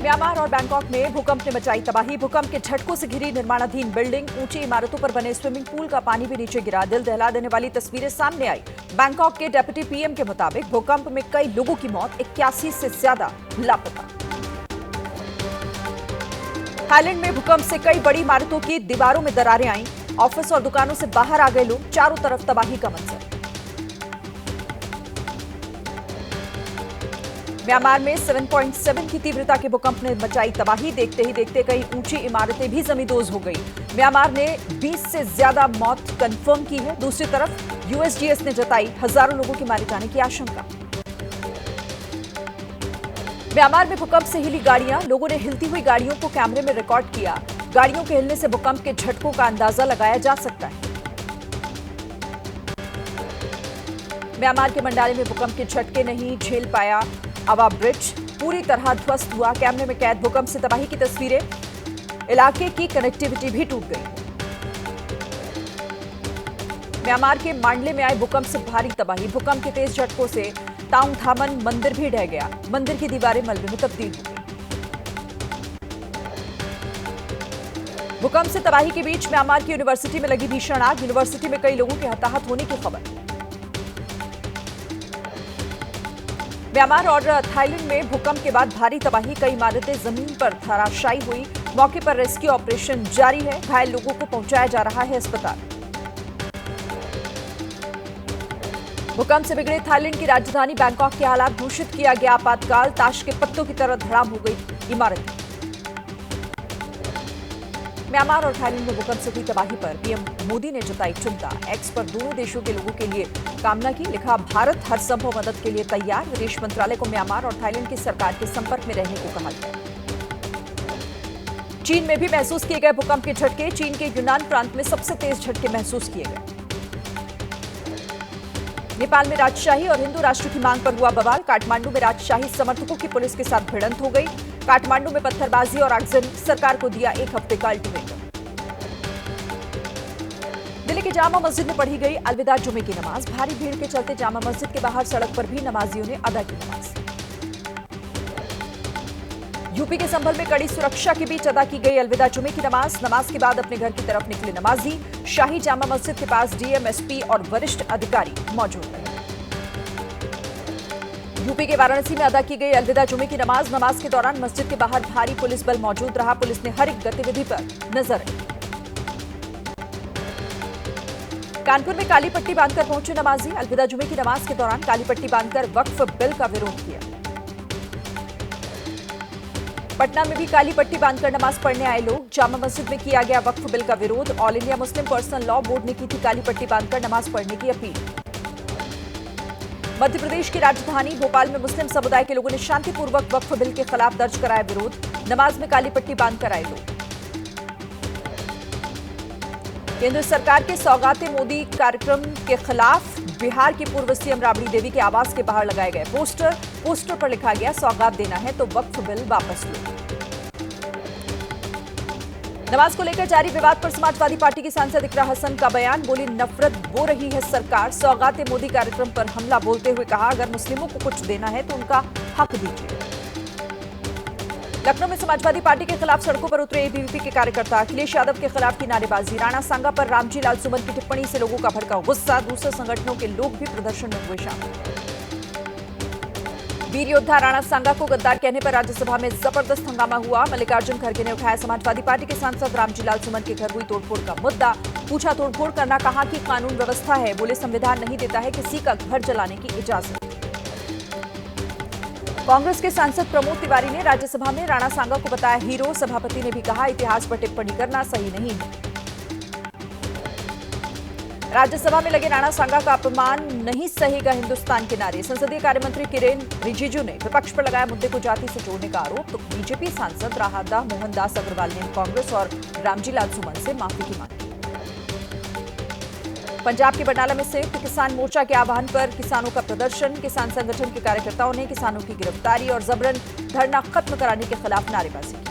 Myanmar और Bangkok में भूकंप ने मचाई तबाही। भूकंप के झटकों से घिरी निर्माणाधीन बिल्डिंग, ऊंची इमारतों पर बने स्विमिंग पूल का पानी भी नीचे गिरा। दिल दहला देने वाली तस्वीरें सामने आई। बैंकॉक के डिप्टी पीएम के मुताबिक भूकंप में कई लोगों की मौत, 81 से ज्यादा लापता। थाईलैंड में भूकंप से कई बड़ी इमारतों की दीवारों में दरारें आईं। ऑफिस और दुकानों से बाहर आ गए लोग। चारों तरफ तबाही का मंजर। म्यांमार में 7.7 की तीव्रता के भूकंप ने मचाई तबाही। देखते ही देखते कई ऊंची इमारतें भी जमींदोज हो गई। म्यांमार ने 20 से ज्यादा मौत कंफर्म की है। दूसरी तरफ यूएसजीएस ने जताई हजारों लोगों के मारे जाने की आशंका। म्यांमार में भूकंप से हिली गाड़ियां, लोगों ने हिलती हुई गाड़ियों को कैमरे में रिकॉर्ड किया। गाड़ियों के हिलने से भूकंप के झटकों का अंदाजा लगाया जा सकता है। म्यांमार के मंडाले में भूकंप के झटके नहीं झेल पाया अवा ब्रिज, पूरी तरह ध्वस्त हुआ। कैमरे में कैद भूकंप से तबाही की तस्वीरें। इलाके की कनेक्टिविटी भी टूट गई। म्यांमार के मांडले में आए भूकंप से भारी तबाही। भूकंप के तेज झटकों से ताउंग थामन मंदिर भी ढह गया। मंदिर की दीवारें मलबे में तब्दील हो गई। भूकंप से तबाही के बीच म्यांमार की यूनिवर्सिटी में लगी भीषण आग। यूनिवर्सिटी में कई लोगों के हताहत होने की खबर। म्यांमार और थाईलैंड में भूकंप के बाद भारी तबाही, कई इमारतें जमीन पर धराशायी हुई। मौके पर रेस्क्यू ऑपरेशन जारी है। घायल लोगों को पहुंचाया जा रहा है अस्पताल। भूकंप से बिगड़े थाईलैंड की राजधानी बैंकॉक के हालात। घोषित किया गया आपातकाल। ताश के पत्तों की तरह धड़ाम हो गई इमारतें। म्यांमार और थाईलैंड में भूकंप से हुई तबाही पर पीएम मोदी ने जताई चिंता। एक्स पर दोनों देशों के लोगों के लिए कामना की। लिखा, भारत हर संभव मदद के लिए तैयार। विदेश मंत्रालय को म्यांमार और थाईलैंड की सरकार के संपर्क में रहने को कहा गया। चीन में भी महसूस किए गए भूकंप के झटके। चीन के यूनान प्रांत में सबसे तेज झटके महसूस किए गए। नेपाल में राजशाही और हिंदू राष्ट्र की मांग पर हुआ बवाल। काठमांडू में राजशाही समर्थकों की पुलिस के साथ भिड़ंत हो गई। काठमांडू में पत्थरबाजी और आगजनी। सरकार को दिया 1 हफ्ते का अल्टीमेटम। दिल्ली की जामा मस्जिद में पढ़ी गई अलविदा जुमे की नमाज। भारी भीड़ के चलते जामा मस्जिद के बाहर सड़क पर भी नमाजियों ने अदा की नमाज। यूपी के संभल में कड़ी सुरक्षा के बीच अदा की गई अलविदा जुमे की नमाज। नमाज के बाद अपने घर की तरफ निकले नमाजी। शाही जामा मस्जिद के पास डीएम, एसपी और वरिष्ठ अधिकारी मौजूद रहे। यूपी के वाराणसी में अदा की गई अलविदा जुमे की नमाज। नमाज के दौरान मस्जिद के बाहर भारी पुलिस बल मौजूद रहा। पुलिस ने हर एक गतिविधि पर नजर रखी। कानपुर में काली पट्टी बांधकर पहुंचे नमाजी। अलविदा जुमे की नमाज के दौरान काली पट्टी बांधकर वक्फ बिल का विरोध किया। पटना में भी काली पट्टी बांधकर नमाज पढ़ने आए लोग। जामा मस्जिद में किया गया वक्फ बिल का विरोध। All India Muslim personal law board ने की थी काली पट्टी बांधकर नमाज पढ़ने की अपील। मध्य प्रदेश की राजधानी भोपाल में मुस्लिम समुदाय के लोगों ने शांतिपूर्वक वक्फ बिल के खिलाफ दर्ज कराया विरोध। नमाज में काली पट्टी बांधकर आए लोग। केंद्र सरकार के सौगाते मोदी कार्यक्रम के खिलाफ बिहार की पूर्व सीएम राबड़ी देवी के आवास के बाहर लगाए गए पोस्टर पर लिखा गया, सौगात देना है तो वक्फ बिल वापस लो। नमाज को लेकर जारी विवाद पर समाजवादी पार्टी की सांसद इकरा हसन का बयान। बोली, नफरत बो रही है सरकार। सौगाते मोदी कार्यक्रम पर हमला बोलते हुए कहा, अगर मुस्लिमों को कुछ देना है तो उनका हक दीजिए। लखनऊ में समाजवादी पार्टी के खिलाफ सड़कों पर उतरे एबीवीपी के कार्यकर्ता। अखिलेश यादव के खिलाफ की नारेबाजी। राणा सांगा पर रामजी लाल सुमन की टिप्पणी से लोगों का भड़का गुस्सा। दूसरे संगठनों के लोग भी प्रदर्शन में हुए शामिल। वीर योद्धा राणा सांगा को गद्दार कहने पर राज्यसभा में जबरदस्त हंगामा हुआ। मल्लिकार्जुन खड़गे ने उठाया समाजवादी पार्टी के सांसद रामजी लाल सुमन के घर हुई तोड़फोड़ का मुद्दा। पूछा तोड़फोड़ करना, कहा कि कानून व्यवस्था है। बोले, संविधान नहीं देता है किसी का घर जलाने की इजाजत। कांग्रेस के सांसद प्रमोद तिवारी ने राज्यसभा में राणा सांगा को बताया हीरो। सभापति ने भी कहा, इतिहास पर टिप्पणी करना सही नहीं है। राज्यसभा में लगे राणा सांगा का अपमान नहीं सहेगा हिंदुस्तान के नारे। संसदीय कार्यमंत्री किरेन रिजिजू ने विपक्ष पर लगाया मुद्दे को जाति से जोड़ने का आरोप। तो बीजेपी सांसद राधा मोहनदास अग्रवाल ने कांग्रेस और रामजी लाल सुमन से माफी की मांगी। पंजाब के बरनाला में संयुक्त किसान मोर्चा के आह्वान पर किसानों का प्रदर्शन। किसान संगठन के कार्यकर्ताओं ने किसानों की गिरफ्तारी और जबरन धरना खत्म कराने के खिलाफ नारेबाजी की।